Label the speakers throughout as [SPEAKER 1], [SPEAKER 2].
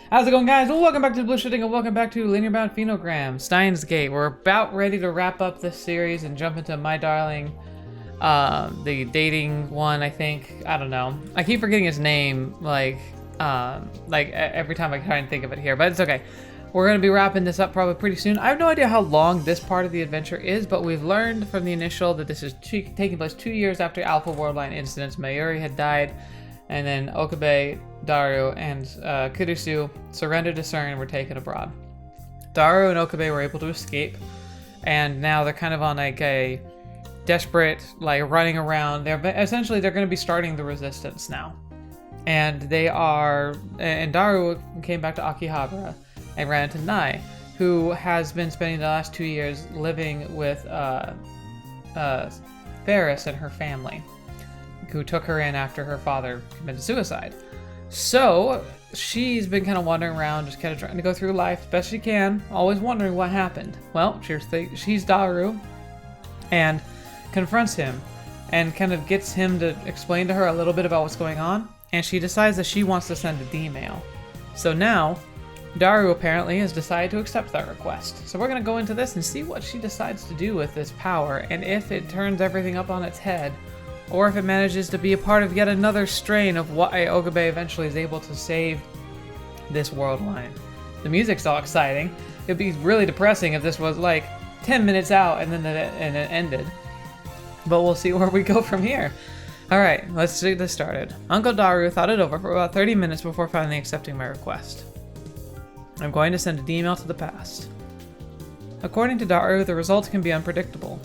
[SPEAKER 1] How's it going, guys? Well, welcome back to TheBlueShifting and welcome back to Linear Bounded Phenogram, Steinsgate. We're about ready to wrap up this series and jump into My Darling, the dating one, I think. I don't know. I keep forgetting his name, like every time I try and think of it here, but it's okay. We're going to be wrapping this up probably pretty soon. I have no idea how long this part of the adventure is, but we've learned from the initial that this is taking place 2 years after Alpha Worldline incidents. Mayuri had died, and then Okabe, Daru, and Kurusu surrendered to CERN and were taken abroad. Daru and Okabe were able to escape, and now they're kind of on like a desperate, like running around. They're going to be starting the resistance now. And Daru came back to Akihabara and ran into Nai, who has been spending the last 2 years living with Ferris and her family, who took her in after her father committed suicide. So she's been kind of wandering around, just kind of trying to go through life as best she can, always wondering what happened. Well, she's Daru, and confronts him and kind of gets him to explain to her a little bit about what's going on, and she decides that she wants to send a D-mail. So now Daru apparently has decided to accept that request. So we're going to go into this and see what she decides to do with this power, and if it turns everything up on its head, or if it manages to be a part of yet another strain of why Okabe eventually is able to save this world line. The music's all exciting. It'd be really depressing if this was like 10 minutes out and then it ended. But we'll see where we go from here. Alright, let's get this started. Uncle Daru thought it over for about 30 minutes before finally accepting my request. I'm going to send an email to the past. According to Daru, the results can be unpredictable.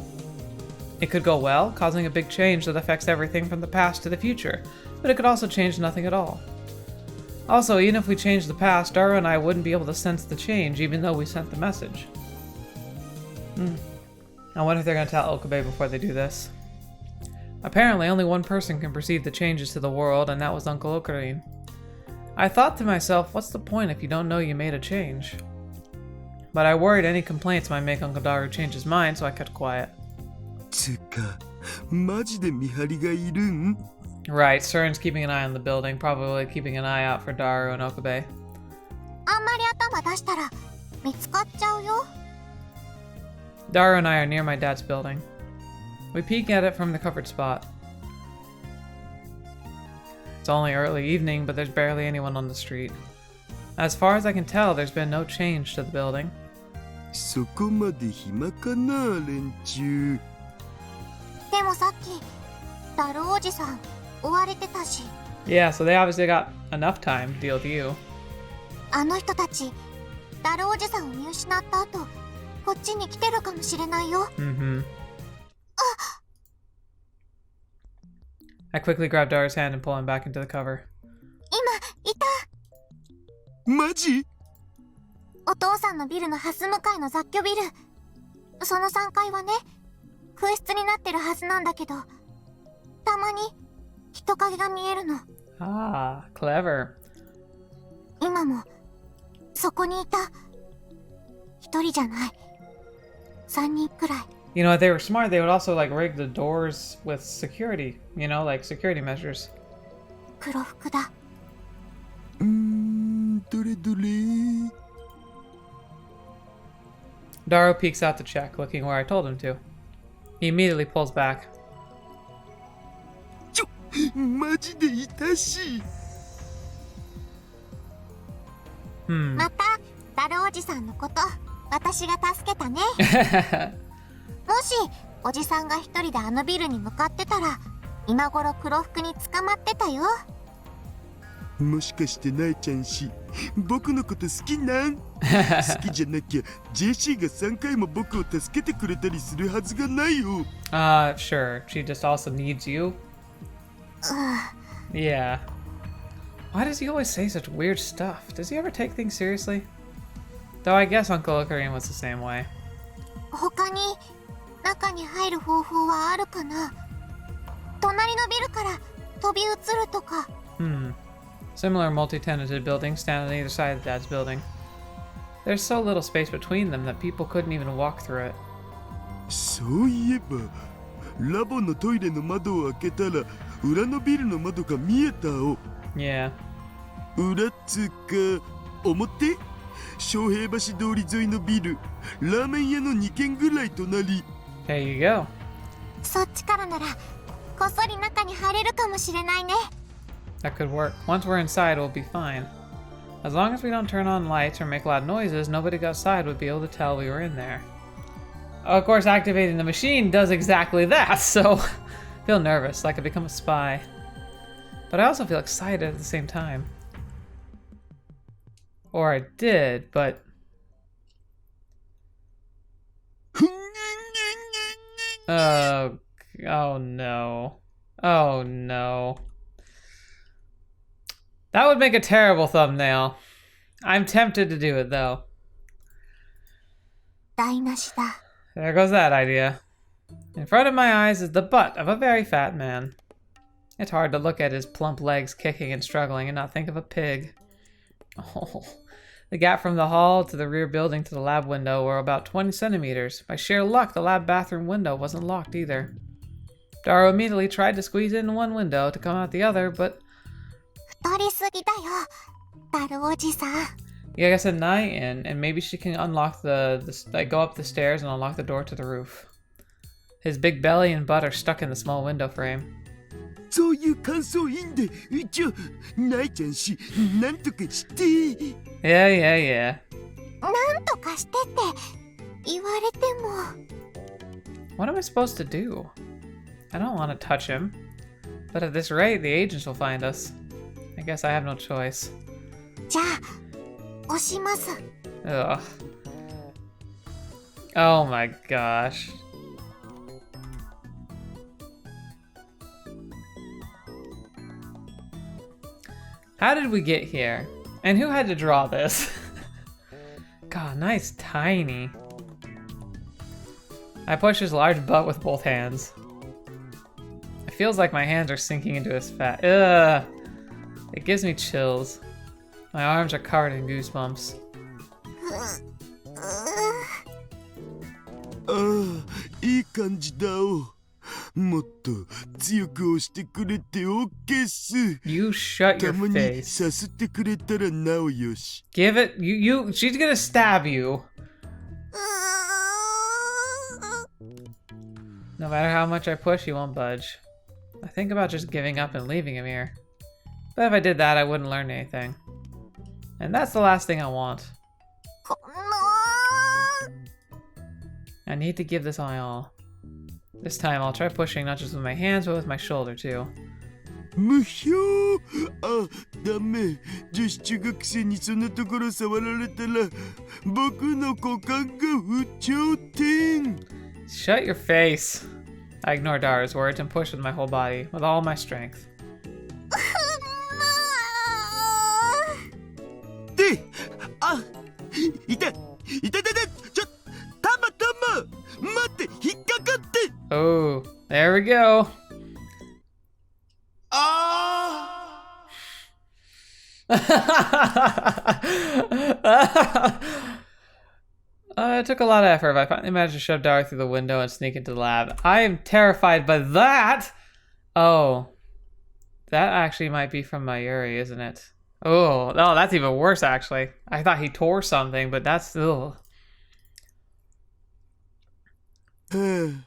[SPEAKER 1] It could go well, causing a big change that affects everything from the past to the future, but it could also change nothing at all. Also, even if we changed the past, Daru and I wouldn't be able to sense the change, even though we sent the message. I wonder if they're going to tell Okabe before they do this. Apparently, only one person can perceive the changes to the world, and that was Uncle Ocarine. I thought to myself, what's the point if you don't know you made a change? But I worried any complaints might make Uncle Daru change his mind, so I kept quiet. Right, CERN's keeping an eye on the building, probably keeping an eye out for Daru and Okabe. Daru and I are near my dad's building. We peek at it from the covered spot. It's only early evening, but there's barely anyone on the street. As far as I can tell, there's been no change to the building. Yeah, so they obviously got enough time to deal with you. I quickly grab Daru's hand and pull him back into the cover. Ah, clever. You know, if they were smart, they would also like rig the doors with security, you know, like security measures. Daru peeks out the check, looking where I told him to. He immediately pulls back. Sure. She just also needs you. Yeah. Why does he always say such weird stuff? Does he ever take things seriously? Though I guess Uncle Ocarine was the same way. Similar multi-tenanted buildings stand on either side of Dad's building. There's so little space between them that people couldn't even walk through it. Yeah.
[SPEAKER 2] 裏っつうか表昌平橋通り沿いのビルラーメン屋の2軒ぐらい隣
[SPEAKER 1] There you go.
[SPEAKER 3] そっちからならこっそり中に入れるかもしれないね。
[SPEAKER 1] That could work. Once we're inside, we'll be fine. As long as we don't turn on lights or make loud noises, nobody outside would be able to tell we were in there. Of course, activating the machine does exactly that, so I feel nervous, like I become a spy. But I also feel excited at the same time. Or I did, but... Oh no. Oh no. That would make a terrible thumbnail. I'm tempted to do it though.
[SPEAKER 3] 台無しだ。
[SPEAKER 1] There goes that idea. In front of my eyes is the butt of a very fat man. It's hard to look at his plump legs kicking and struggling and not think of a pig. Oh. The gap from the hall to the rear building to the lab window were about 20 centimeters. By sheer luck, the lab bathroom window wasn't locked either. Daru immediately tried to squeeze in one window to come out the other, but...
[SPEAKER 3] 太りすぎだよ、ダルおじさん。
[SPEAKER 1] Yeah, I guess at night, and maybe she can unlock like go up the stairs and unlock the door to the roof. His big belly and butt are stuck in the small window frame.
[SPEAKER 2] そういう感想いいんでないちゃんしなんとかして
[SPEAKER 1] Yeah, yeah.
[SPEAKER 3] なんとかしてって言われても。
[SPEAKER 1] What am I supposed to do? I don't want to touch him. But at this rate, the agents will find us. I guess I have no choice.
[SPEAKER 3] じゃあ押します。
[SPEAKER 1] Ugh. Oh my gosh. How did we get here? And who had to draw this? God, nice tiny. I push his large butt with both hands. It feels like my hands are sinking into his fat. Ugh. It gives me chills. My arms are covered in goosebumps.
[SPEAKER 2] ああいい感じだおもっと強く押してくれて OK っす
[SPEAKER 1] You shut
[SPEAKER 2] た
[SPEAKER 1] your
[SPEAKER 2] まに
[SPEAKER 1] face.
[SPEAKER 2] さすってくれたらなおよし
[SPEAKER 1] Give it. She's gonna stab you. No matter how much I push, he won't budge. I think about just giving up and leaving him here. But if I did that, I wouldn't learn anything. And that's the last thing I want.
[SPEAKER 3] この
[SPEAKER 1] I need to give this my all. This time I'll try pushing not just with my hands, but with my shoulder too.
[SPEAKER 2] 無標あダメ女子中学生にそんなところ触られたら僕の股間が不調点
[SPEAKER 1] Shut your face. I ignore Daru's words and push with my whole body, with all my strength.
[SPEAKER 2] であいたちょたま待って引っかかって
[SPEAKER 1] Oh, there we go. It took a lot of effort, but I finally managed to shove Daru through the window and sneak into the lab. I am terrified by that! Oh. That actually might be from Mayuri, isn't it? Oh, no, that's even worse, actually. I thought he tore something, but that's still...
[SPEAKER 2] はあ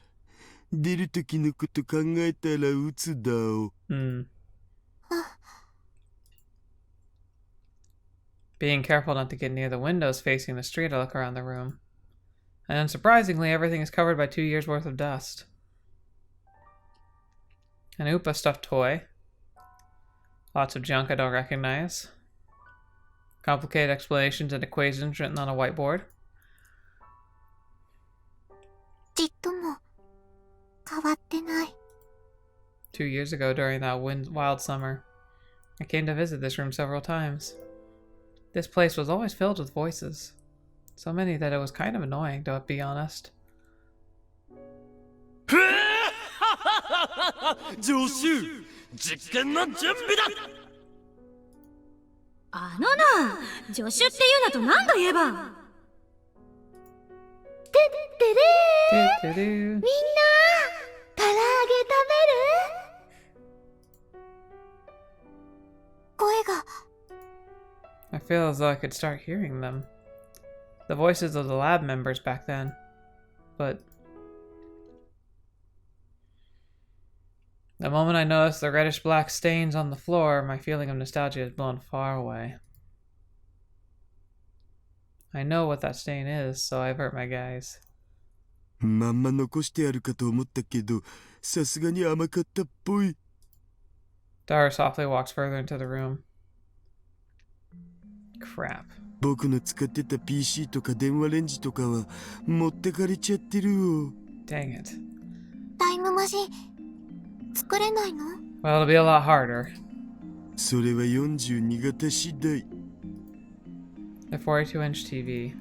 [SPEAKER 2] 出る時のこと考えたら鬱だお
[SPEAKER 1] Being careful not to get near the windows facing the street, I look around the room. And unsurprisingly, everything is covered by 2 years' worth of dust. An Oopa stuffed toy. Lots of junk I don't recognize. Complicated explanations and equations written on a whiteboard.
[SPEAKER 3] ちっとも変わってない。
[SPEAKER 1] 2 years ago, during that wild summer, I came to visit this room several times. This place was always filled with voices. So many that it was kind of annoying, to be honest.
[SPEAKER 2] 助手実験の準備だ
[SPEAKER 4] あのな、助手っていうのと何度言えば。
[SPEAKER 3] てってれー。
[SPEAKER 1] Do-do-do.
[SPEAKER 3] みんな唐揚げ食べる？声が
[SPEAKER 1] My feel as though I could start hearing them. The voices of the lab members back then. But the moment I noticed the reddish-black stains on the floor, my feeling of nostalgia has blown far away. I know what that stain is, so I avert my gaze.
[SPEAKER 2] まんま残してあるかと思ったけど、さすがに甘かったっぽい。
[SPEAKER 1] Daru softly walks further into the room. Crap.
[SPEAKER 2] 僕の使ってた PC とか電話レンジとかは持ってかれちゃってるよ。
[SPEAKER 1] Dang it.
[SPEAKER 3] タイムマシン作れないの？
[SPEAKER 1] Well, it'll be a lot harder.
[SPEAKER 2] それは42型次第。
[SPEAKER 1] The 42-inch TV.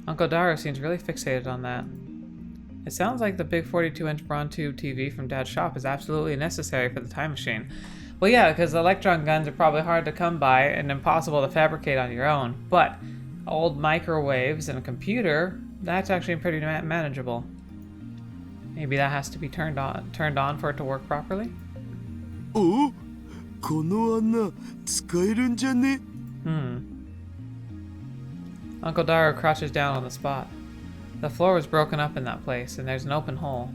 [SPEAKER 1] Uncle Daru seems really fixated on that. It sounds like the big 42-inch Braun tube TV from Dad's shop is absolutely necessary for the time machine. Well, yeah, because electron guns are probably hard to come by and impossible to fabricate on your own. But old microwaves and a computer, that's actually pretty manageable. Maybe that has to be turned on for it to work properly?
[SPEAKER 2] お、この穴使えるんじゃね?
[SPEAKER 1] Uncle Daru crouches down on the spot. The floor was broken up in that place, and there's an open hole.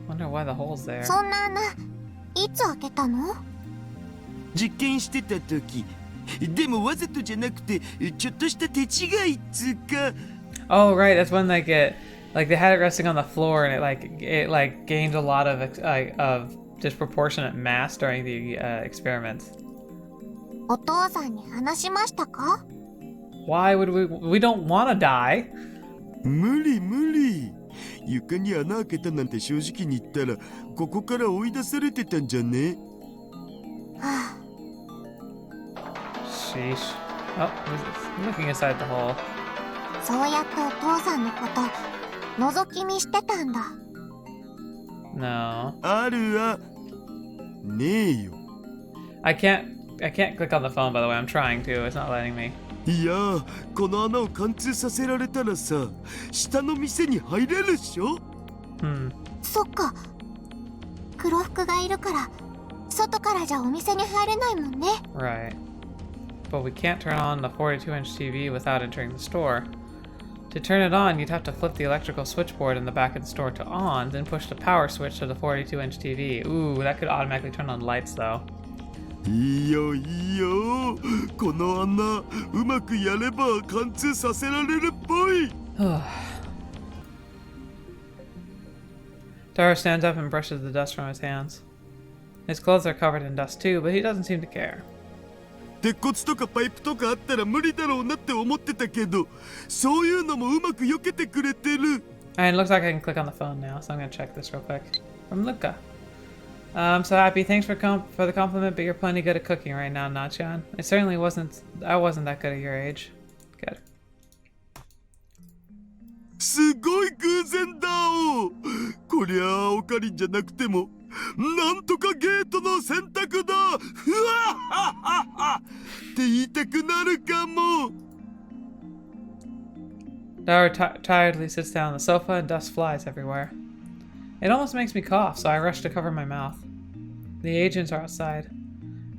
[SPEAKER 1] Wonder why the hole's there.
[SPEAKER 3] そんな穴いつ開けたの？
[SPEAKER 2] 実験してた時。でもわざとじゃなくて、ちょっとした手違いっつうか。
[SPEAKER 1] Oh, right, that's when they they had it resting on the floor, and it gained a lot of disproportionate mass during the experiments.
[SPEAKER 3] お父さんに話しましたか？
[SPEAKER 1] Why would we don't want to die?
[SPEAKER 2] 無理無理。床に穴開けたなんて正直に言ったら、ここから追い出されてたんじゃね?
[SPEAKER 1] Sheesh. Oh, he's looking inside the hole.
[SPEAKER 3] そうやってお父さんのこと覗き見してたんだ。
[SPEAKER 1] No.
[SPEAKER 2] あるあ。ねえよ。
[SPEAKER 1] I can't click on the phone, by the way. I'm trying to. It's not letting me.
[SPEAKER 2] いやー、この穴を貫通させられたらさ、下の店に入れるっしょ？
[SPEAKER 3] そっか。黒服がいるから、外からじゃお店に入れないもんね。
[SPEAKER 1] Right. But we can't turn on the 42-inch TV without entering the store. To turn it on, you'd have to flip the electrical switchboard in the back of the store to on, then push the power switch to the 42-inch TV. Ooh, that could automatically turn on lights, though.
[SPEAKER 2] いいよいいよ。この穴、うまくやれば貫通させられるっぽい。
[SPEAKER 1] Daru stands up and brushes the dust from his hands. His clothes are covered in dust too, but he doesn't seem to care.
[SPEAKER 2] 鉄骨とかパイプとかあったら無理だろうなって思ってたけど、そういうのもうまく避けてくれてる。
[SPEAKER 1] And it looks like I can click on the phone now, so I'm gonna check this real quick. From Luca. I'm so happy. Thanks for the compliment, but you're plenty good at cooking right now, Nachan. I certainly wasn't. I wasn't that good at your age. Good.
[SPEAKER 2] すごい偶然だお。こりゃあおかりんじゃなくても、なんとかゲートの選択だ。ふわっはっはっはって言いたくなるかも。
[SPEAKER 1] Daru tiredly sits down on the sofa and dust flies everywhere. It almost makes me cough, so I rush to cover my mouth. The agents are outside.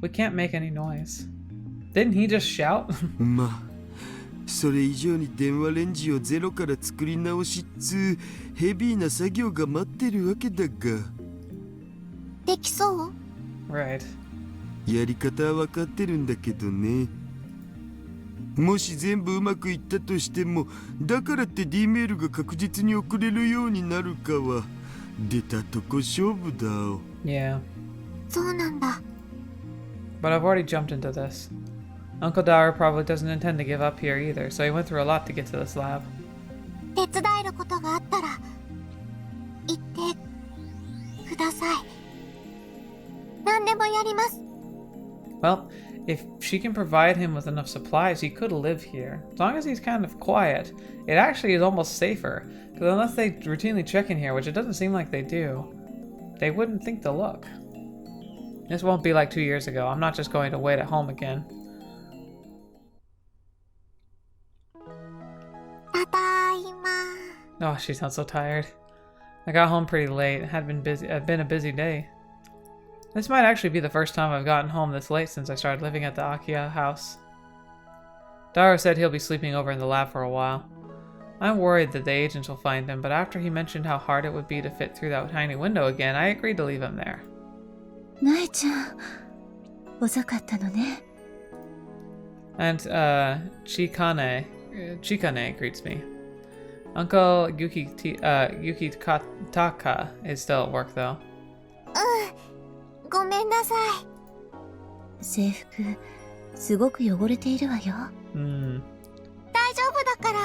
[SPEAKER 1] We can't make any noise. Didn't he just shout?
[SPEAKER 2] まあ、それ以上に電話レンジをゼロから作り直しっつうヘビーな作業が待ってるわけだが。
[SPEAKER 3] できそう？
[SPEAKER 1] Right.
[SPEAKER 2] やり方は分かってるんだけどね。もし全部うまくいったとしても、だからって D メールが確実に送れるようになるかは出たとこ勝負だお。
[SPEAKER 1] Yeah.
[SPEAKER 3] そうなんだ。
[SPEAKER 1] But I've already jumped into this. Uncle Daru probably doesn't intend to give up here either, so he went through a lot to get to this lab.
[SPEAKER 3] 手伝えることがあったら言ってください。何でもやります。
[SPEAKER 1] Well, if she can provide him with enough supplies, he could live here. As long as he's kind of quiet, it actually is almost safer. Because unless they routinely check in here, which it doesn't seem like they do, they wouldn't think to look. This won't be like 2 years ago. I'm not just going to wait at home again.
[SPEAKER 3] ただいま。
[SPEAKER 1] Oh, she sounds so tired. I got home pretty late. It had been a busy day. This might actually be the first time I've gotten home this late since I started living at the Akia house. Daru said he'll be sleeping over in the lab for a while. I'm worried that the agents will find him, but after he mentioned how hard it would be to fit through that tiny window again, I agreed to leave him there.
[SPEAKER 4] ナエちゃん、遅かったのね。
[SPEAKER 1] And, Chikane greets me. Uncle Yukitaka is still at work, though.
[SPEAKER 3] ごめんなさい。
[SPEAKER 4] 制服、すごく汚れているわよ。
[SPEAKER 1] Hmm.
[SPEAKER 3] 大丈夫だから。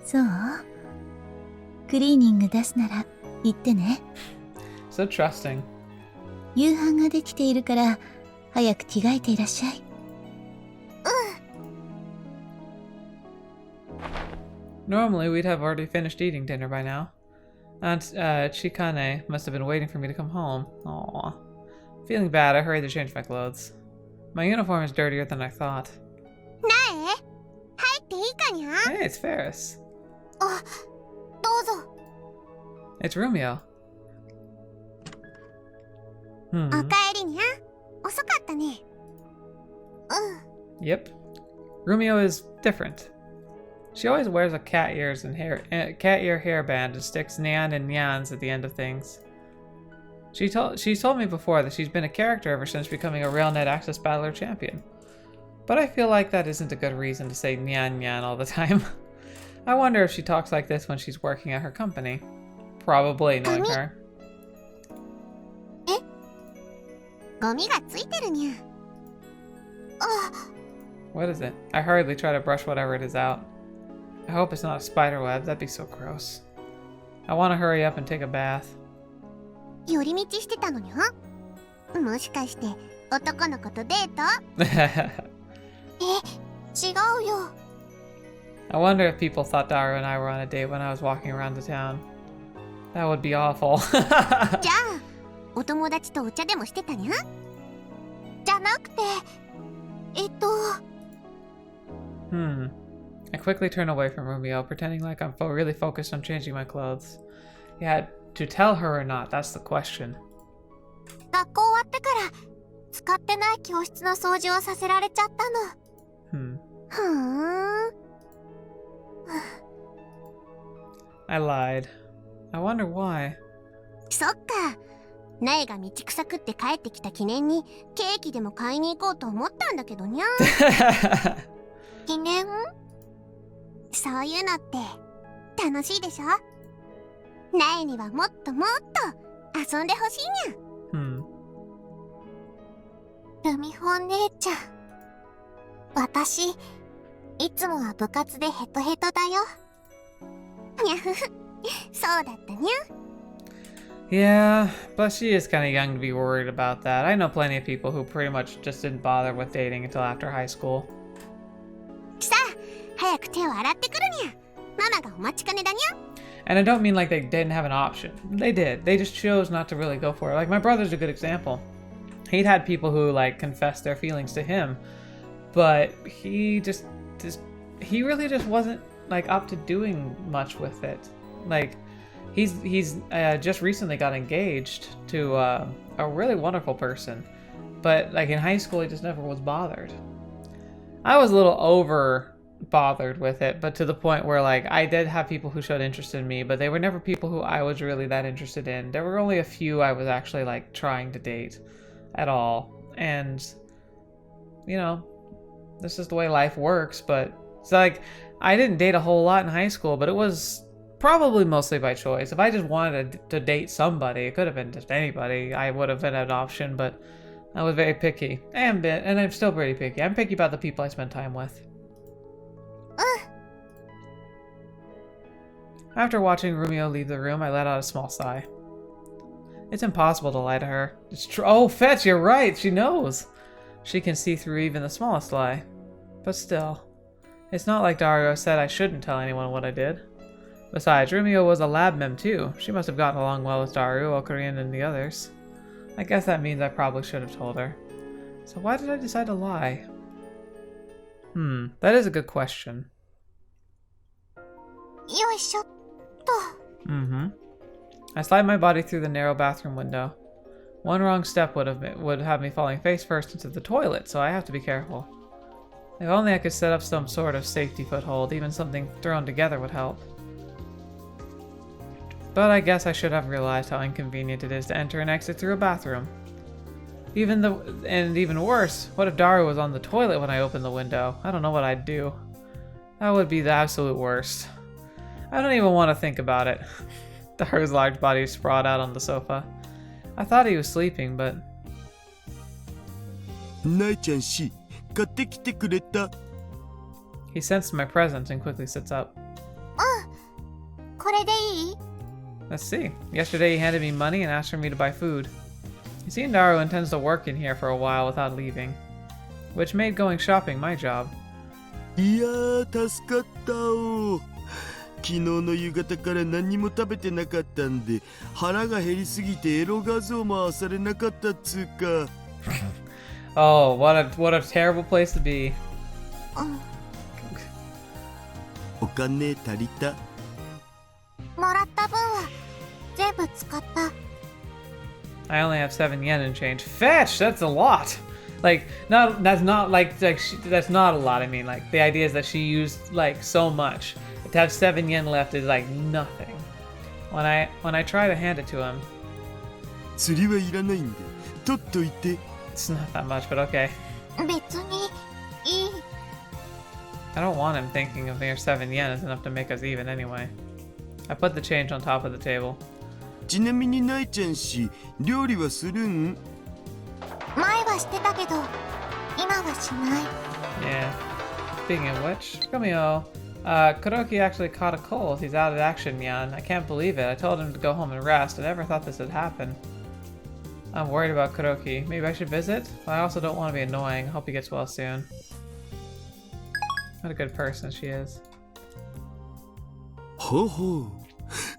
[SPEAKER 4] そう？クリーニング出すなら言ってね。
[SPEAKER 1] So trusting.
[SPEAKER 4] 夕飯ができているから早く着替えていらっしゃい。
[SPEAKER 1] Normally, we'd have already finished eating dinner by now. Aunt Chikane must have been waiting for me to come home. Aww. Feeling bad, I hurried to change my clothes. My uniform is dirtier than I thought.
[SPEAKER 3] なえ、入っていいかにゃ？
[SPEAKER 1] Hey, it's Ferris.
[SPEAKER 3] あ、どうぞ。
[SPEAKER 1] It's Rumio.
[SPEAKER 3] おかえりにゃ。遅かったね。
[SPEAKER 1] Yep. Rumio is different. She always wears a cat ear hairband and sticks Nyan and Nyans at the end of things. She's told me before that she's been a character ever since becoming a RailNet Access Battler champion. But I feel like that isn't a good reason to say Nyan Nyan all the time. I wonder if she talks like this when she's working at her company. Probably, knowing her.
[SPEAKER 3] ゴミがついてるにゃ。
[SPEAKER 1] What is it? I hurriedly try to brush whatever it is out. I hope it's not a spider web. That'd be so gross. I want to hurry up and take a bath.
[SPEAKER 3] 寄り道してたのにゃ。もしかして男の子とデート？違うよ。
[SPEAKER 1] I wonder if people thought Daru and I were on a date when I was walking around the town. That would be awful.
[SPEAKER 3] じゃあ、お友達とお茶でもしてたにゃ？じゃなくて、
[SPEAKER 1] I quickly turn away from Romeo, pretending like I'm really focused on changing my clothes. Yeah, to tell her or not, that's the question.
[SPEAKER 3] 学校終わってから使ってない教室の掃除をさせられちゃったの。
[SPEAKER 1] I lied. I wonder why.
[SPEAKER 3] そっか。苗が道草食って帰ってきた記念にケーキでも買いに行こうと思ったんだけどにゃ。記念？そういうのって楽しいでしょ？苗にはもっともっと遊んでほしいにゃ。ルミホン姉ちゃん。私、いつもは部活でヘトヘトだよ。にゃふふ、そうだったにゃ。
[SPEAKER 1] Yeah, but she is kind of young to be worried about that. I know plenty of people who pretty much just didn't bother with dating until after high school.
[SPEAKER 3] さあ、早く手を洗ってくるにゃ。ママがお待ちかねだにゃ。
[SPEAKER 1] And I don't mean like they didn't have an option. They did. They just chose not to really go for it. Like my brother's a good example. He'd had people who like confessed their feelings to him, but he really just wasn't like up to doing much with it. Like he's just recently got engaged to a really wonderful person, but like in high school he just never was bothered. I was a little over bothered with it, but to the point where like I did have people who showed interest in me, but they were never people who I was really that interested in. There were only a few I was actually like trying to date at all, and you know, this is the way life works. But it's like I didn't date a whole lot in high school, but it was probably mostly by choice. If I just wanted to date somebody, it could have been just anybody, I would have been an option, but I was very picky, and I'm still pretty picky. I'm picky about the people I spend time with. After watching Rumio leave the room, I let out a small sigh. It's impossible to lie to her. It's true. Oh, Fetch, you're right. She knows. She can see through even the smallest lie. But still, it's not like Daru said I shouldn't tell anyone what I did. Besides, Rumio was a lab mem too. She must have gotten along well with Daru, Okarien, and the others. I guess that means I probably should have told her. So why did I decide to lie? That is a good question.
[SPEAKER 3] よいしょっと。
[SPEAKER 1] I slide my body through the narrow bathroom window. One wrong step would have me falling face first into the toilet, so I have to be careful. If only I could set up some sort of safety foothold, even something thrown together would help. But I guess I should have realized how inconvenient it is to enter and exit through a bathroom. Even worse, what if Daru was on the toilet when I opened the window? I don't know what I'd do. That would be the absolute worst. I don't even want to think about it. Daru's large body sprawled out on the sofa. I thought he was sleeping, but...
[SPEAKER 2] ナイちゃんし、買ってきてくれた。
[SPEAKER 1] He sensed my presence and quickly sits up.
[SPEAKER 3] これでいい？
[SPEAKER 1] Let's see. Yesterday he handed me money and asked for me to buy food. He seems Daru intends to work in here for a while without leaving, which made going shopping my job.
[SPEAKER 2] いやー、助かったお。昨日の夕方から何も食べてなかったんで、腹が減りすぎてエロ画像も漁れなかったっつうか。
[SPEAKER 1] Oh, what a terrible place to be.
[SPEAKER 2] お金足りた？
[SPEAKER 3] もらった分は全部使った。
[SPEAKER 1] I only have 7 yen in change. Fetch! That's a lot! Like, that's not a lot. I mean, like, the idea is that she used, like, so much. To have 7 yen left is, like, nothing. When I try to hand it to him...
[SPEAKER 2] 釣りはいらないんで、取っといて。
[SPEAKER 1] It's not that much, but okay.
[SPEAKER 3] 別にいい。
[SPEAKER 1] I don't want him thinking of mere 7 yen is enough to make us even anyway. I put the change on top of the table.
[SPEAKER 2] ちなみにナイちゃんし、料理はするん？
[SPEAKER 3] 前はしてたけど、今はしない。
[SPEAKER 1] Yeah. Speaking of which, Kamio, Kuroki actually caught a cold. He's out of action, Yan. I can't believe it. I told him to go home and rest. I never thought this would happen. I'm worried about Kuroki. Maybe I should visit? But I also don't want to be annoying. Hope he gets well soon. What a good person she is.
[SPEAKER 2] ほうほう。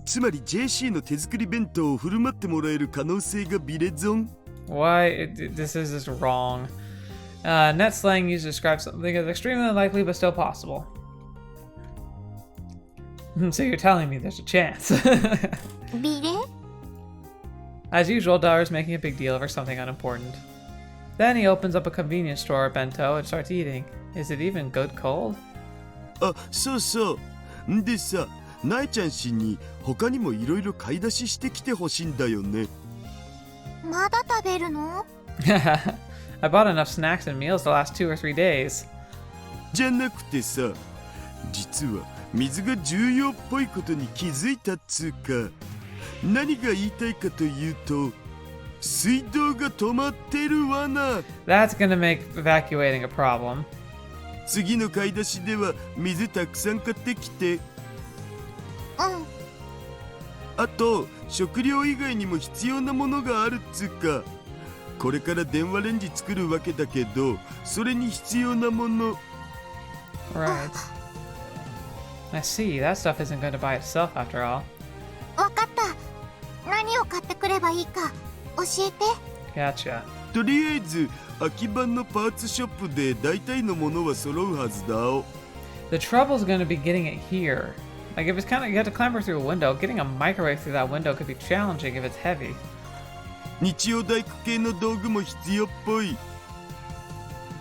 [SPEAKER 2] つまり JC の手作り弁当を振る舞ってもらえる可能性がビレゾン。
[SPEAKER 1] Why? This is just wrong. Net slang used to describe something as extremely unlikely but still possible. So you're telling me there's a chance.
[SPEAKER 3] ビレ？
[SPEAKER 1] As usual, Daru's making a big deal over something unimportant. Then he opens up a convenience store bento and starts eating. Is it even good cold?
[SPEAKER 2] あ、そうそう。んでさ、ナイちゃん氏に他にもいろいろ買い出ししてきてほしいんだよね。
[SPEAKER 3] まだ食べるの？
[SPEAKER 1] I bought enough snacks and meals to last 2 or 3 days.
[SPEAKER 2] じゃなくてさ、実は水が重要っぽいことに気づいたっつうか、何が言いたいかというと、水道が止まってるわな。
[SPEAKER 1] That's gonna make evacuating a problem.
[SPEAKER 2] 次の買い出しでは水たくさん買ってきて。あと食料以外にも必要なものがあるっつうか、これから電話レンジ作るわけだけど、それに必要なもの。
[SPEAKER 1] Right. I see. That stuff isn't going to buy itself after all.
[SPEAKER 3] わかった。何を買ってくればいいか教えて。
[SPEAKER 1] Gotcha.
[SPEAKER 2] とりあえず空き版のパーツショップで大体のものは揃うはずだお。
[SPEAKER 1] The trouble's going to be getting it here. Like if it's kind of you have to clamber through a window, getting a microwave through that window could be challenging if it's heavy.
[SPEAKER 2] 日曜大工系の道具も必要っぽい。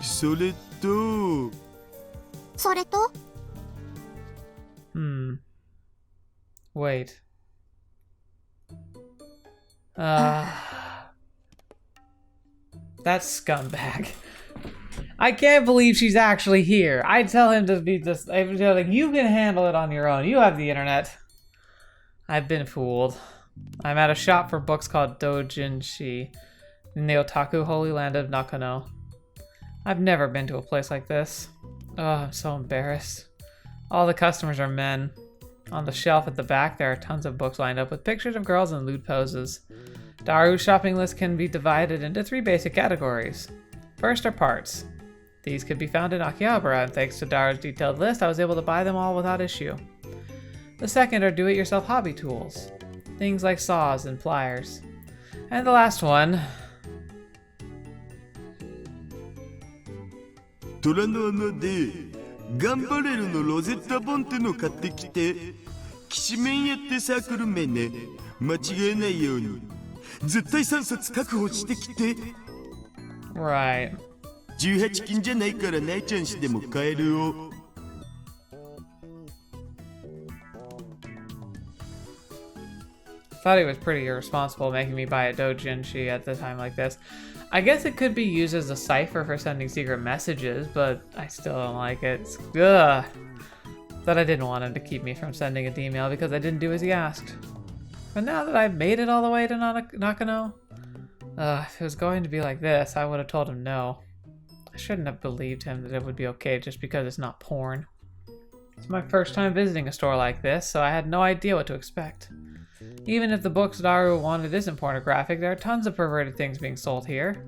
[SPEAKER 2] それと。
[SPEAKER 3] それと？
[SPEAKER 1] Wait. That scumbag. I can't believe she's actually here. I'd tell him to be just like, you can handle it on your own. You have the internet. I've been fooled. I'm at a shop for books called Dojinshi in the Otaku Holy Land of Nakano. I've never been to a place like this. Oh, I'm so embarrassed. All the customers are men. On the shelf at the back, there are tons of books lined up with pictures of girls in lewd poses. Daru's shopping list can be divided into 3 basic categories. First are parts. These could be found in Akihabara, and thanks to Daru's detailed list, I was able to buy them all without issue. The second are do-it-yourself hobby tools. Things like saws and pliers. And the last one...
[SPEAKER 2] 虎の穴でガンバレルのロゼッタ本っての買ってきて。きしめんやってサークル名ね。間違えないように。絶対3冊確保してきて。
[SPEAKER 1] Right.
[SPEAKER 2] 18金じゃないからないちゃんしでも買えるよ。
[SPEAKER 1] Thought he was pretty irresponsible making me buy a doujinshi at the time like this. I guess it could be used as a cipher for sending secret messages, but I still don't like it. Ugh. But I didn't want him to keep me from sending a email because I didn't do as he asked. But now that I've made it all the way to Nakano, if it was going to be like this, I would have told him no. I shouldn't have believed him that it would be okay just because it's not porn. It's my first time visiting a store like this, so I had no idea what to expect. Even if the books Daru wanted isn't pornographic, there are tons of perverted things being sold here.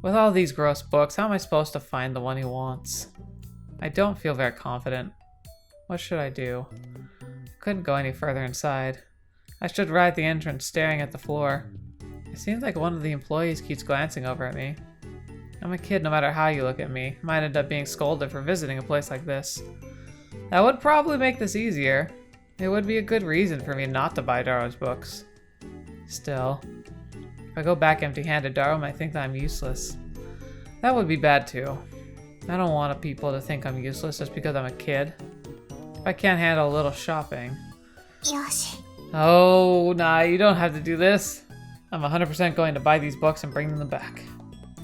[SPEAKER 1] With all these gross books, how am I supposed to find the one he wants? I don't feel very confident. What should I do? I couldn't go any further inside. I stood right at the entrance, staring at the floor. It seems like one of the employees keeps glancing over at me. I'm a kid no matter how you look at me. Might end up being scolded for visiting a place like this. That would probably make this easier. It would be a good reason for me not to buy Daru's books. Still, if I go back empty-handed, Daru might think that I'm useless. That would be bad too. I don't want people to think I'm useless just because I'm a kid. If I can't handle a little shopping.
[SPEAKER 3] Yoshi.
[SPEAKER 1] Oh, nah, you don't have to do this. I'm 100% going to buy these books and bring them back.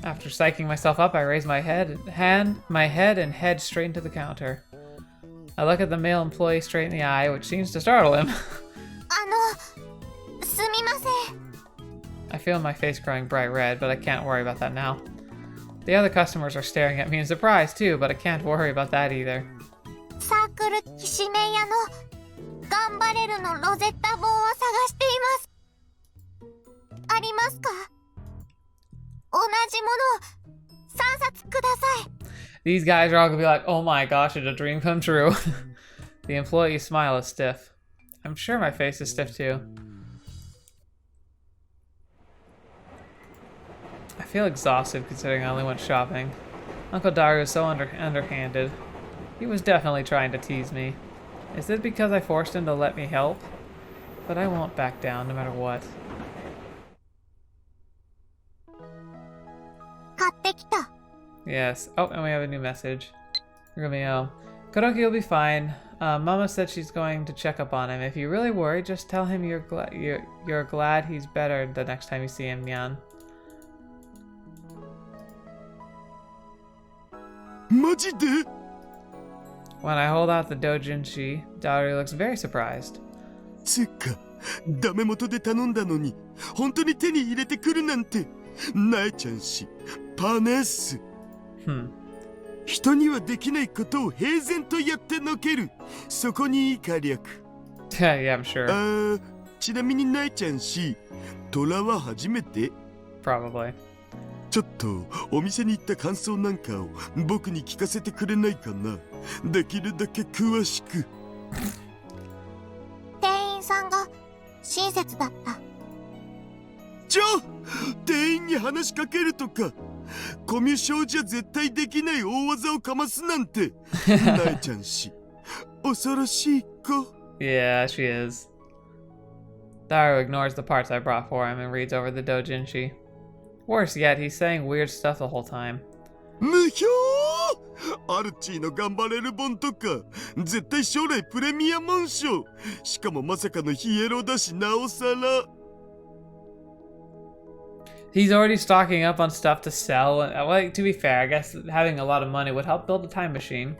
[SPEAKER 1] After psyching myself up, I raise my head and head straight into the counter. I look at the male employee straight in the eye, which seems to startle him.
[SPEAKER 3] すみません。
[SPEAKER 1] I feel my face growing bright red, but I can't worry about that now. The other customers are staring at me in surprise too, but I can't worry about that either.
[SPEAKER 3] サークルきしめん屋の頑張れるのロゼッタ棒を探しています。ありますか？同じもの3冊ください。
[SPEAKER 1] These guys are all gonna be like, oh my gosh, did a dream come true? The employee's smile is stiff. I'm sure my face is stiff too. I feel exhausted considering I only went shopping. Uncle Daru is so underhanded. He was definitely trying to tease me. Is it because I forced him to let me help? But I won't back down no matter what.
[SPEAKER 3] 買ってきた。
[SPEAKER 1] Yes. Oh, and we have a new message. Rumio. Kuroki will be fine. Mama said she's going to check up on him. If you really worry, just tell him you're glad he's better the next time you see him, Nyan.
[SPEAKER 2] マジで？
[SPEAKER 1] When I hold out the doujinshi, Daru looks very surprised.
[SPEAKER 2] せっか、ダメ元で頼んだのに、本当に手に入れてくるなんて。なえちゃんし、パネス。人にはできないことを平然とやってのける。そこにいい火力。
[SPEAKER 1] Yeah, I'm sure.
[SPEAKER 2] ちなみになえちゃんし、虎は初めて？
[SPEAKER 1] Probably.
[SPEAKER 2] ちょっとお店に行った感想なんかを僕に聞かせてくれないかな。できるだけ詳しく。
[SPEAKER 3] 店員さんが親切だった。
[SPEAKER 2] 店員に話しかけるとかコミュ障じゃ絶対できない大技をかますなんて。なえちゃんし、恐ろしい子。
[SPEAKER 1] Yeah, she is. Daru ignores the parts I brought for him and reads over the doujinshi. Worse yet, he's saying weird stuff the whole time.
[SPEAKER 2] 無評！アルチーの頑張れる本とか絶対将来プレミアム賞。しかもまさかのヒエロだしなおさら。
[SPEAKER 1] He's already stocking up on stuff to sell. Well, to be fair, I guess having a lot of money would help build a time machine.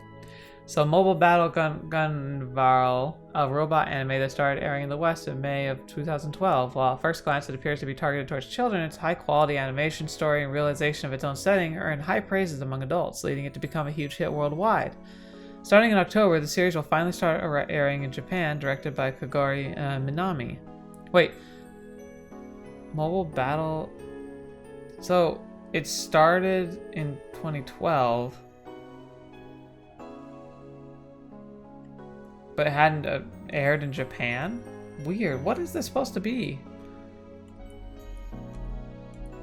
[SPEAKER 1] So Mobile Battle Gunvarl, a robot anime that started airing in the West in May of 2012. While at first glance it appears to be targeted towards children, its high-quality animation, story, and realization of its own setting earned high praises among adults, leading it to become a huge hit worldwide. Starting in October, the series will finally start airing in Japan, directed by Kagori Minami. Wait. Mobile Battle... So, it started in 2012... but it hadn't aired in Japan? Weird. What is this supposed to be?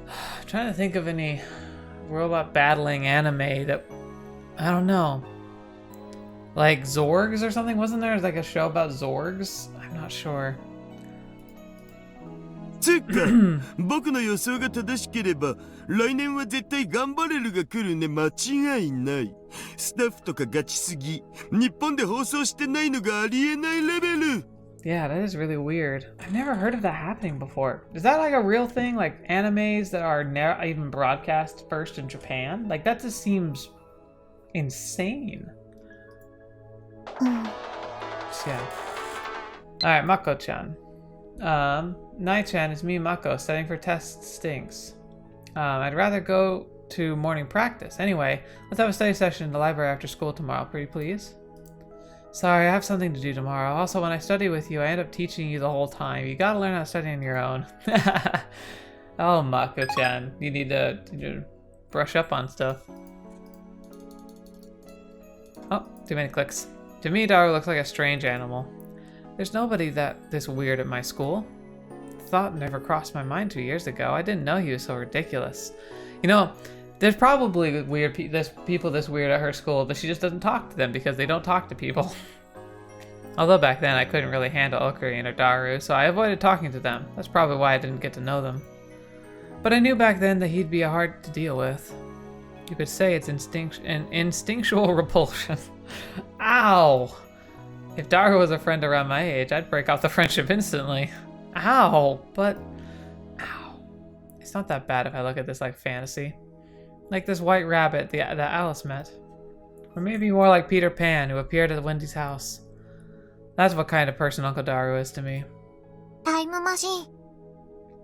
[SPEAKER 1] I'm trying to think of any robot battling anime that... I don't know. Like Zorgs or something? Wasn't there like a show about Zorgs? I'm not sure.
[SPEAKER 2] つうか僕の予想が正しければ来年は絶対頑張れるが来るね。間違いない。スタッフとかガチすぎ。日本で放送してないのがありえないレベル。
[SPEAKER 1] Yeah, that is really weird. I've never heard of that happening before. Is that like a real thing? Like animes that are never even broadcast first in Japan? Like that just seems insane. So, yeah. Alright, Mako-chan. Nai-chan, is me and Mako studying for test stinks. I'd rather go to morning practice. Anyway, let's have a study session in the library after school tomorrow, pretty please. Sorry, I have something to do tomorrow. Also, when I study with you, I end up teaching you the whole time. You gotta learn how to study on your own. Oh, Mako-chan. You need to brush up on stuff. Oh, too many clicks. To me, Daru looks like a strange animal. There's nobody this weird at my school. Thought never crossed my mind 2 years ago. I didn't know he was so ridiculous. You know, there's probably people this weird at her school, but she just doesn't talk to them because they don't talk to people. Although back then I couldn't really handle Ocarine or Daru, so I avoided talking to them. That's probably why I didn't get to know them. But I knew back then that he'd be hard to deal with. You could say it's instinctual repulsion. Ow! If Daru was a friend around my age, I'd break off the friendship instantly. Ow! But... Ow. It's not that bad if I look at this like fantasy. Like this white rabbit that Alice met. Or maybe more like Peter Pan, who appeared at Wendy's house. That's what kind of person Uncle Daru is to me.
[SPEAKER 3] タイムマシン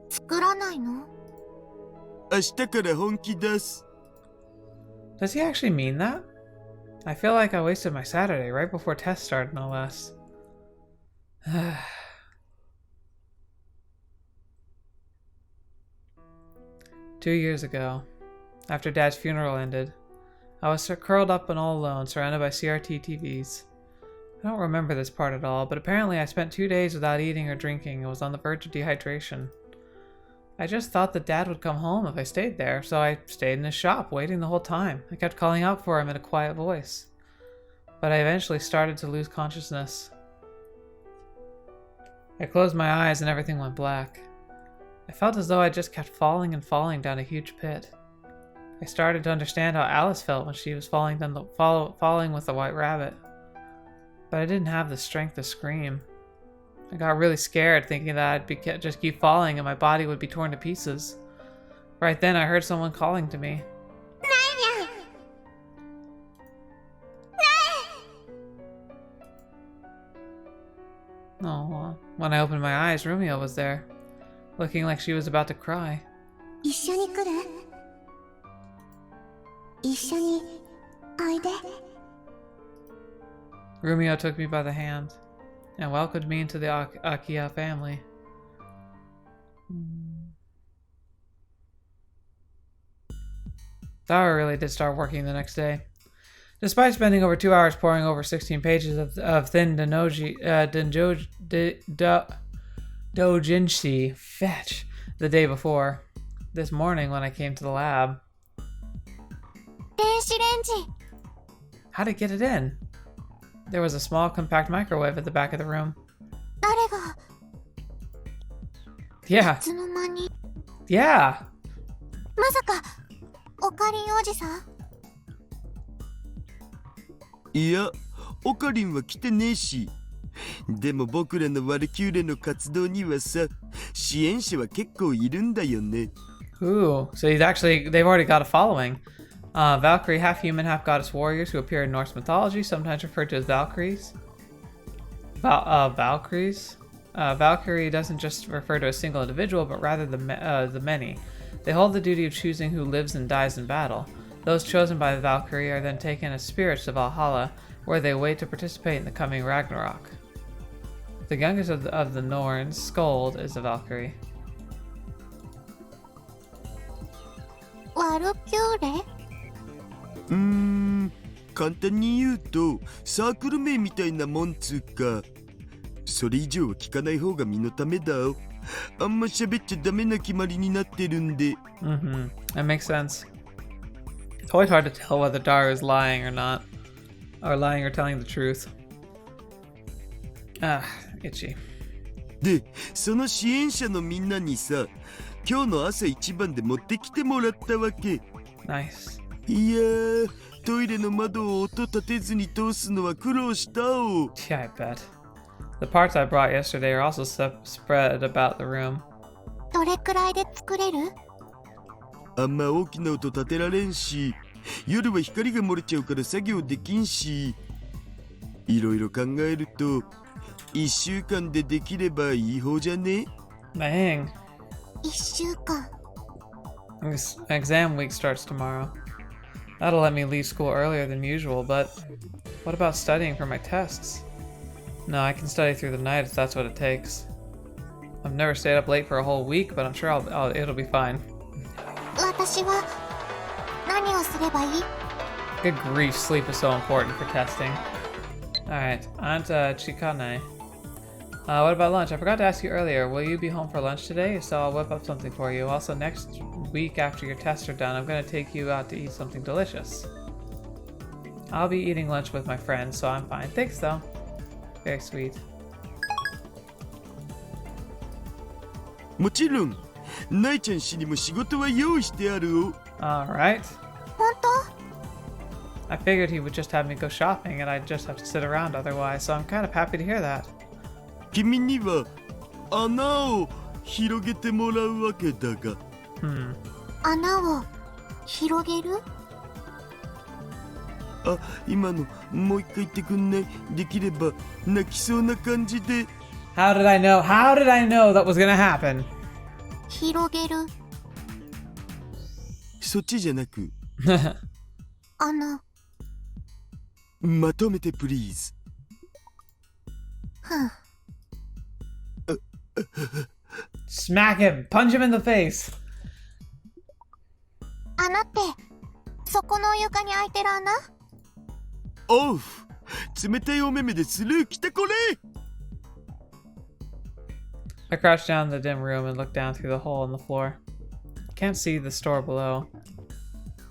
[SPEAKER 3] 作らないの？
[SPEAKER 2] 明日から本気出す。
[SPEAKER 1] Does he actually mean that? I feel like I wasted my Saturday right before tests started, no less. 2 years ago, after Dad's funeral ended, I was curled up and all alone, surrounded by CRT TVs. I don't remember this part at all, but apparently I spent 2 days without eating or drinking and was on the verge of dehydration. I just thought that Dad would come home if I stayed there, so I stayed in his shop, waiting the whole time. I kept calling out for him in a quiet voice. But I eventually started to lose consciousness. I closed my eyes and everything went black. I felt as though I just kept falling and falling down a huge pit. I started to understand how Alice felt when she was falling with the white rabbit. But I didn't have the strength to scream. I got really scared, thinking that I'd just keep falling and my body would be torn to pieces. Right then, I heard someone calling to me. Oh, when I opened my eyes, Rumio was there, looking like she was about to cry.
[SPEAKER 3] 一緒に来る？一緒においで。
[SPEAKER 1] Rumio took me by the hand and welcomed me into the Akiya family. Daru really did start working the next day. Despite spending over 2 hours poring over 16 pages of thin doujinshi fetch the day before, this morning when I came to the lab.
[SPEAKER 3] 電子レンジ。
[SPEAKER 1] How'd it get it in? There was a small compact microwave at the back of the room.
[SPEAKER 3] 誰が
[SPEAKER 1] Yeah,
[SPEAKER 3] いつの間に
[SPEAKER 1] yeah.
[SPEAKER 3] まさかオカリンおじさん？
[SPEAKER 2] いや、オカリンは来てねえし。でも僕らのワルキューレの活動にはさ、支援者は結構いるんだよね。
[SPEAKER 1] Ooh, so they've already got a following. Valkyrie, half human, half goddess warriors who appear in Norse mythology, sometimes referred to as Valkyries. Valkyries? Valkyrie doesn't just refer to a single individual, but rather the many. They hold the duty of choosing who lives and dies in battle. Those chosen by the Valkyrie are then taken as spirits to Valhalla, where they wait to participate in the coming Ragnarok. The youngest of the Norns, Skuld, is a Valkyrie.
[SPEAKER 3] ワルキューレ？
[SPEAKER 2] 簡単に言うとサークル名みたいなもんつうか。それ以上は聞かない方が身のためだ。あんま喋っちゃダメな決まりになってるんで。
[SPEAKER 1] That makes sense. It's always hard to tell whether Daru is lying or not. Or lying or telling the truth. Ah, itchy.
[SPEAKER 2] で、その支援者のみんなにさ、今日の朝一番で持ってきてもらったわけ。
[SPEAKER 1] Nice.
[SPEAKER 2] いやー、トイレの窓を音立てずに通すのは苦労したお。
[SPEAKER 1] Yeah, I bet. The parts I brought yesterday are also spread about the room.
[SPEAKER 3] どれくらいで作れる？
[SPEAKER 2] あんま大きな音立てられんし、夜は光が漏れちゃうから作業できんし、いろいろ考えると1週間でできればいい方じゃね？
[SPEAKER 1] Dang.
[SPEAKER 3] 1週間。
[SPEAKER 1] Exam week starts tomorrow. That'll let me leave school earlier than usual, but what about studying for my tests? No, I can study through the night if that's what it takes. I've never stayed up late for a whole week, but I'm sure it'll be fine.
[SPEAKER 3] 私は何をすればいい？
[SPEAKER 1] Good grief, sleep is so important for testing. Alright, on to Chikane. What about lunch? I forgot to ask you earlier. Will you be home for lunch today? So I'll whip up something for you. Also, next week after your tests are done, I'm going to take you out to eat something delicious. I'll be eating lunch with my friends, so I'm fine. Thanks, though. Very sweet.
[SPEAKER 2] もちろん、ナイちゃん氏にも仕事は用意してあるお。
[SPEAKER 1] Alright.
[SPEAKER 3] 本当？
[SPEAKER 1] I figured he would just have me go shopping and I'd just have to sit around otherwise, so I'm kind of happy to hear that.
[SPEAKER 2] 君には穴を広げてもらうわけだが。
[SPEAKER 3] 穴を広げる？
[SPEAKER 2] あ、今のもう一回言ってくんない？できれば泣きそうな感じで。
[SPEAKER 1] How did I know? How did I know that was gonna happen?
[SPEAKER 3] 広げる。
[SPEAKER 2] そっちじゃなく。
[SPEAKER 3] 穴。
[SPEAKER 2] まとめてプリーズ。
[SPEAKER 1] Smack him! Punch him in the face!
[SPEAKER 3] 穴ってそこの床に開いてる穴？
[SPEAKER 2] おう、冷たいお目目でスルー来てこれ。
[SPEAKER 1] I crouched down in the dim room and looked down through the hole in the floor. Can't see the store below.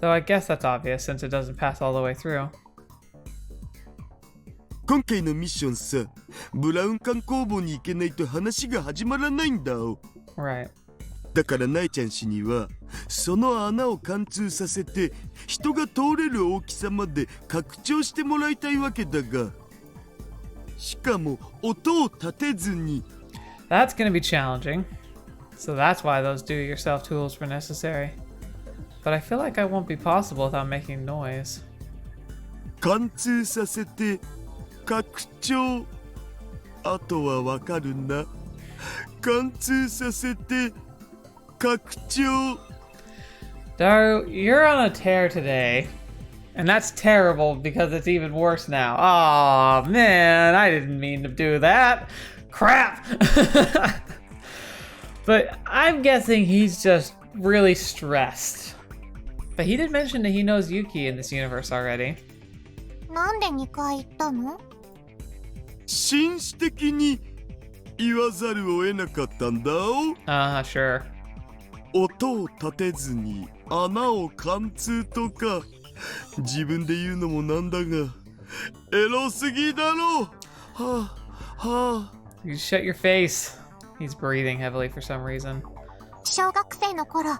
[SPEAKER 1] Though I guess that's obvious since it doesn't pass all the way through.
[SPEAKER 2] 今回のミッションさ、ブラウン管工房に行けないと話が始まらないんだお。
[SPEAKER 1] Right.
[SPEAKER 2] だからナイちゃん氏にはその穴を貫通させて人が通れる大きさまで拡張してもらいたいわけだが、しかも音を立てずに。
[SPEAKER 1] That's gonna be challenging. So that's why those do-it-yourself tools were necessary. But I feel like I won't be possible without making noise.
[SPEAKER 2] 貫通させて拡張。あとはわかるな。貫通させて拡張。
[SPEAKER 1] Daru, you're on a tear today. And that's terrible because it's even worse now. Oh man, I didn't mean to do that. Crap! But I'm guessing he's just really stressed. But he did mention that he knows Yuki in this universe already.
[SPEAKER 3] なんで2回言ったの？
[SPEAKER 2] 紳士的に言わざるを得なかったんだお。
[SPEAKER 1] Sure.
[SPEAKER 2] 音を立てずに穴を貫通とか自分で言うのもなんだがエロすぎだろ。はあはあ。
[SPEAKER 1] You shut your face. He's breathing heavily for some reason.
[SPEAKER 3] 小学生の頃、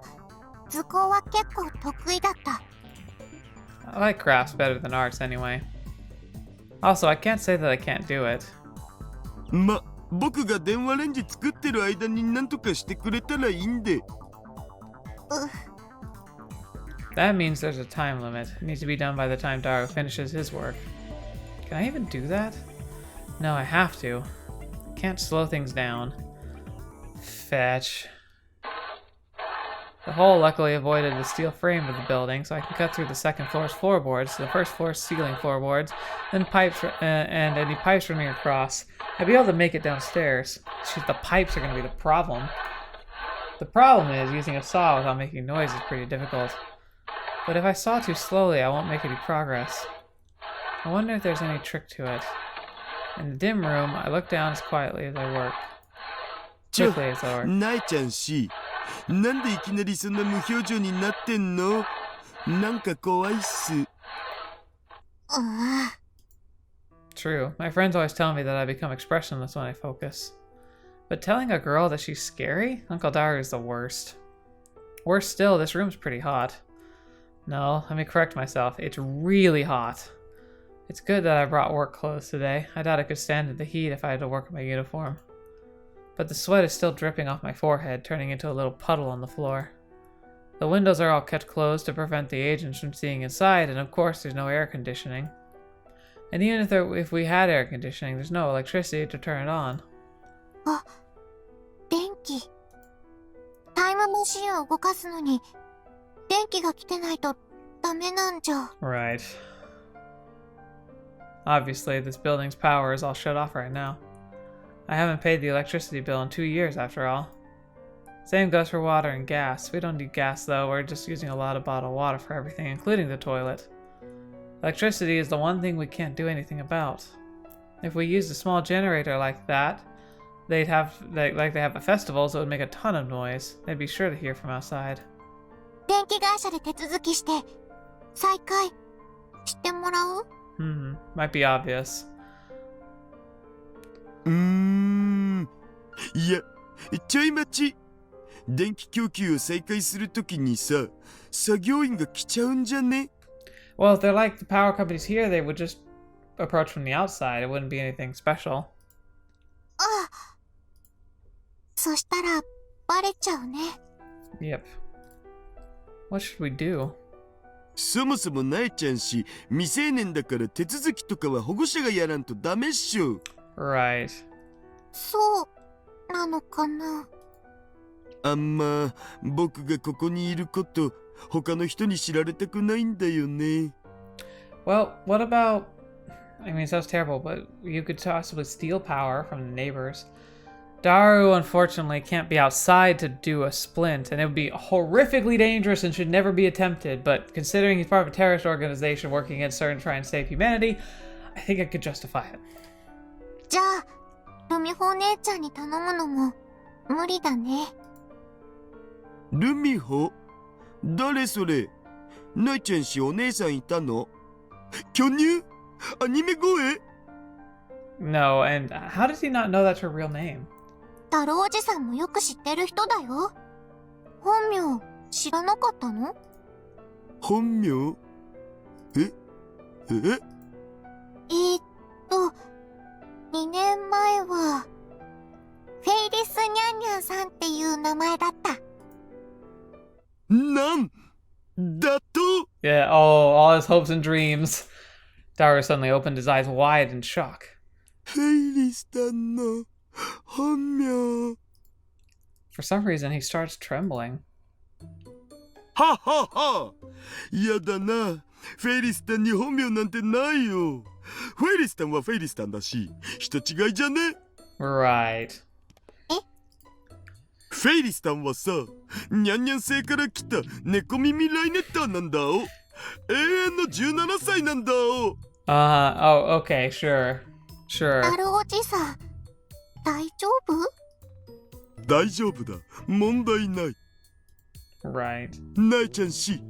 [SPEAKER 3] 図工は結構得意だった。
[SPEAKER 1] I like crafts better than arts anyway. Also, I can't say that I can't do it.
[SPEAKER 2] ま、僕が電話レンジ作ってる間に何とかしてくれたらいいんで。
[SPEAKER 1] That means there's a time limit. It needs to be done by the time Daru finishes his work. Can I even do that? No, I have to. Can't slow things down. Fetch. The hole luckily avoided the steel frame of the building, so I can cut through the second floor's floorboards to the first floor's ceiling floorboards, then pipes and any pipes running across. I'd be able to make it downstairs. Shoot, the pipes are going to be the problem. The problem is using a saw without making noise is pretty difficult. But if I saw too slowly, I won't make any progress. I wonder if there's any trick to it. In the dim room, I look down as quietly as I work. Quickly as I work.
[SPEAKER 2] ナイちゃん氏、なんでいきなりそんな無表情になってんの？なんか怖いっす。
[SPEAKER 1] True. My friends always tell me that I become expressionless when I focus. But telling a girl that she's scary? Uncle Daru is the worst. Worse still, this room's pretty hot. No, let me correct myself. It's really hot. It's good that I brought work clothes today. I doubt I could stand the heat if I had to work in my uniform. But the sweat is still dripping off my forehead, turning into a little puddle on the floor. The windows are all kept closed to prevent the agents from seeing inside, and of course there's no air conditioning. And even if we had air conditioning, there's no electricity to turn it on.
[SPEAKER 3] あ、電気。タイムマシンを動かすのに、電気が来てないとダメなんじゃ。
[SPEAKER 1] Right. Obviously, this building's power is all shut off right now. I haven't paid the electricity bill in 2 years after all. Same goes for water and gas. We don't need gas though, we're just using a lot of bottled water for everything, including the toilet. Electricity is the one thing we can't do anything about. If we used a small generator like that, they have at festivals, it would make a ton of noise. They'd be sure to hear from outside.
[SPEAKER 3] 電気会社で手続きして、再開してもらう？
[SPEAKER 1] Might be obvious.
[SPEAKER 2] いや、ちょい待ち。電気供給を再開するときにさ、作業員が来ちゃうんじゃね？
[SPEAKER 1] Well, if they're like the power companies here, they would just approach from the outside. It wouldn't be anything special.
[SPEAKER 3] ああ。そしたら、バレちゃうね。
[SPEAKER 1] Yep. What should we do?
[SPEAKER 2] そもそもなえちゃんし、未成年だから手続きとかは保護者がやらんとダメっしょ。
[SPEAKER 1] Right.
[SPEAKER 3] そうなのかな。
[SPEAKER 2] あんま僕がここにいること他の人に知られたくないんだよね。
[SPEAKER 1] Well, what about... I mean, it sounds terrible, but you could possibly steal power from the neighbors. Daru, unfortunately, can't be outside to do a splint, and it would be horrifically dangerous and should never be attempted, but considering he's part of a terrorist organization working against SERN to try and save humanity, I think I could justify it.
[SPEAKER 3] じゃあ、ルミホお姉ちゃんに頼むのも無理だね。
[SPEAKER 2] ルミホ？誰それ？なえちゃんしお姉さんいたの？巨乳？アニメ声？
[SPEAKER 1] No, and how does he not know that's her real name?
[SPEAKER 3] タロおじさんもよく知ってる人だよ。本名知らなかったの？
[SPEAKER 2] 本名？え
[SPEAKER 3] 2年前はフェイリスニャンニャンさんっていう名前だった。
[SPEAKER 2] なんだと？
[SPEAKER 1] Yeah, oh, all his hopes and dreams. Daru suddenly opened his eyes wide in shock.
[SPEAKER 2] フェイリスさんの本名。
[SPEAKER 1] For some reason, he starts trembling.
[SPEAKER 2] ははは。やだな。フェイリスタンに本名なんてないよ。フェイリスタンはフェイリスタンだし、人違いじゃね？
[SPEAKER 1] Right.
[SPEAKER 2] フェイリスタンはさ、ニャンニャン星から来た猫耳ライネッターなんだお。永遠の17歳なんだお。
[SPEAKER 1] Oh, okay, sure.
[SPEAKER 3] タロおじさん、大丈夫？
[SPEAKER 2] 大丈夫だ。問題ない。
[SPEAKER 1] Right.
[SPEAKER 2] なえちゃんし、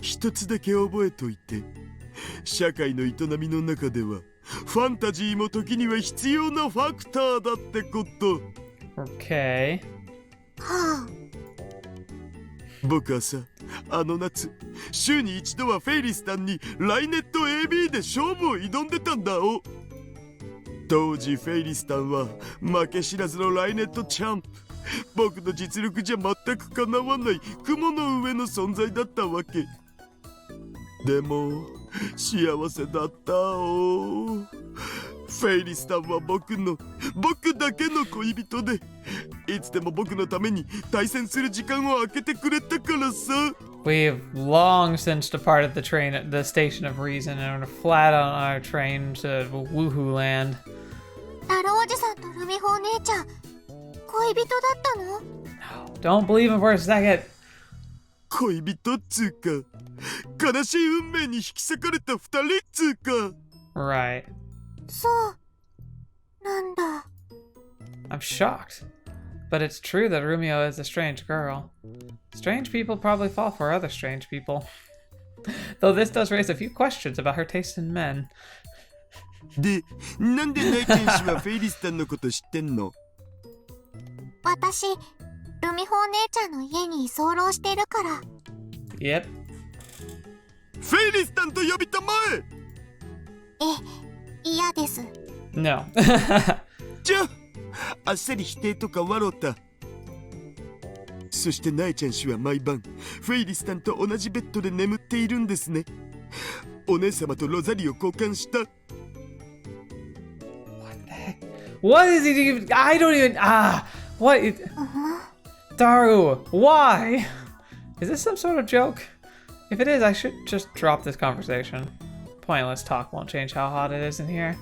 [SPEAKER 2] 一つだけ覚えといて。社会の営みの中では、ファンタジーも時には必要なファクターだってこと。
[SPEAKER 1] Okay.
[SPEAKER 3] はあ。
[SPEAKER 2] 僕はさ、あの夏、週に一度はフェイリスタンにライネット AB で勝負を挑んでたんだお。当時フェイリスタンは負け知らずのライネットチャンプ。僕の実力じゃ全くかなわない雲の上の存在だったわけ。でも幸せだったお。フェイリスタンは僕だけの恋人で、いつでも僕のために対戦する時間を空けてくれたからさ。
[SPEAKER 1] We've long since departed the train at the station of reason and are flat on our train to Woohoo Land.
[SPEAKER 3] タロおじさんとルミホお姉ちゃん、恋人だったの？
[SPEAKER 1] No, don't believe him for a second.
[SPEAKER 2] 恋人っつうか、悲しい運命に引き裂かれた二人っつうか。
[SPEAKER 1] Right.
[SPEAKER 3] そうなんだ。
[SPEAKER 1] I'm shocked. But it's true that Rumio is a strange girl. Strange people probably fall for other strange people. Though this does raise a few questions about her taste in men.
[SPEAKER 2] で、なんでナイちゃん氏はフェイリスタンのこと知ってんの？
[SPEAKER 3] 私、ルミホお姉ちゃんの家に居候してるから。
[SPEAKER 1] Yep.
[SPEAKER 2] フェイリスタンと呼びたまえ。
[SPEAKER 3] 嫌です。
[SPEAKER 1] No.
[SPEAKER 2] じゃあ、あっさり否定とか笑った。そしてナエちゃん氏は毎晩フェイリスタンと同じベッドで眠っているんですね。お姉様とロザリを交換した。
[SPEAKER 1] What is he even? I don't even. What? Daru, why? Is this some sort of joke? If it is, I should just drop this conversation. Pointless talk won't change how hot it is in here.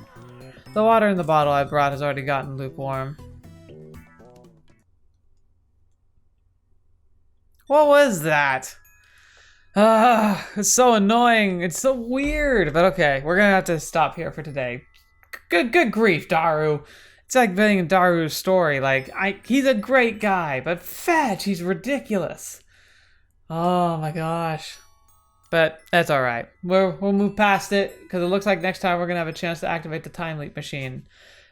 [SPEAKER 1] The water in the bottle I brought has already gotten lukewarm. What was that? It's so annoying. It's so weird. But okay, we're gonna have to stop here for today. Good grief, Daru. It's like being in Daru's story. Like, he's a great guy, but fetch, he's ridiculous. Oh my gosh. But that's all right. We'll move past it because it looks like next time we're gonna have a chance to activate the time leap machine.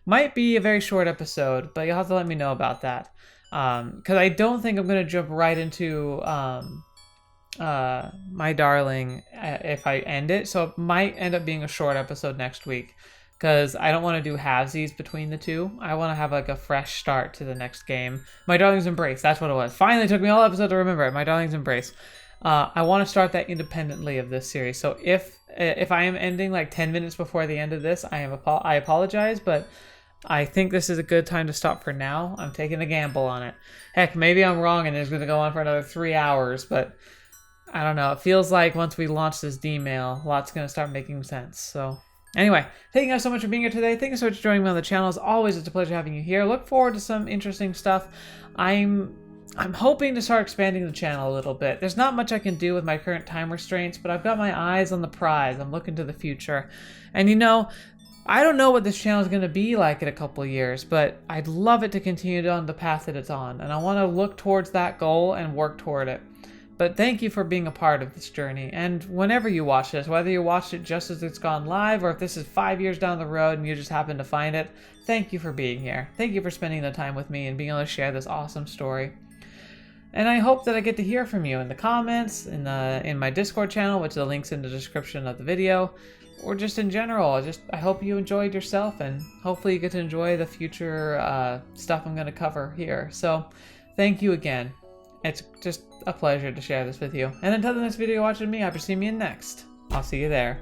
[SPEAKER 1] Might be a very short episode, but you'll have to let me know about that. Because I don't think I'm gonna jump right into My Darling if I end it. So it might end up being a short episode next week. Because I don't want to do halvesies between the two. I want to have like a fresh start to the next game. My Darling's Embrace, that's what it was. Finally, it took me all episode to remember it. My Darling's Embrace. I want to start that independently of this series. So if I am ending like 10 minutes before the end of this, I apologize, but I think this is a good time to stop for now. I'm taking a gamble on it. Heck, maybe I'm wrong and it's going to go on for another 3 hours, but I don't know. It feels like once we launch this D-mail, a lot's going to start making sense. So anyway, thank you guys so much for being here today. Thank you so much for joining me on the channel. As always, it's a pleasure having you here. Look forward to some interesting stuff. I'm hoping to start expanding the channel a little bit. There's not much I can do with my current time restraints, but I've got my eyes on the prize. I'm looking to the future. And you know, I don't know what this channel is going to be like in a couple of years, but I'd love it to continue on the path that it's on. And I want to look towards that goal and work toward it. But thank you for being a part of this journey. And whenever you watch this, whether you watched it just as it's gone live or if this is 5 years down the road and you just happen to find it, thank you for being here. Thank you for spending the time with me and being able to share this awesome story. And I hope that I get to hear from you in the comments, in my Discord channel, which the link's in the description of the video, or just in general. I hope you enjoyed yourself and hopefully you get to enjoy the future stuff I'm going to cover here. So thank you again. It's just a pleasure to share this with you. And until the next video watching me, I hope to see me in next. I'll see you there.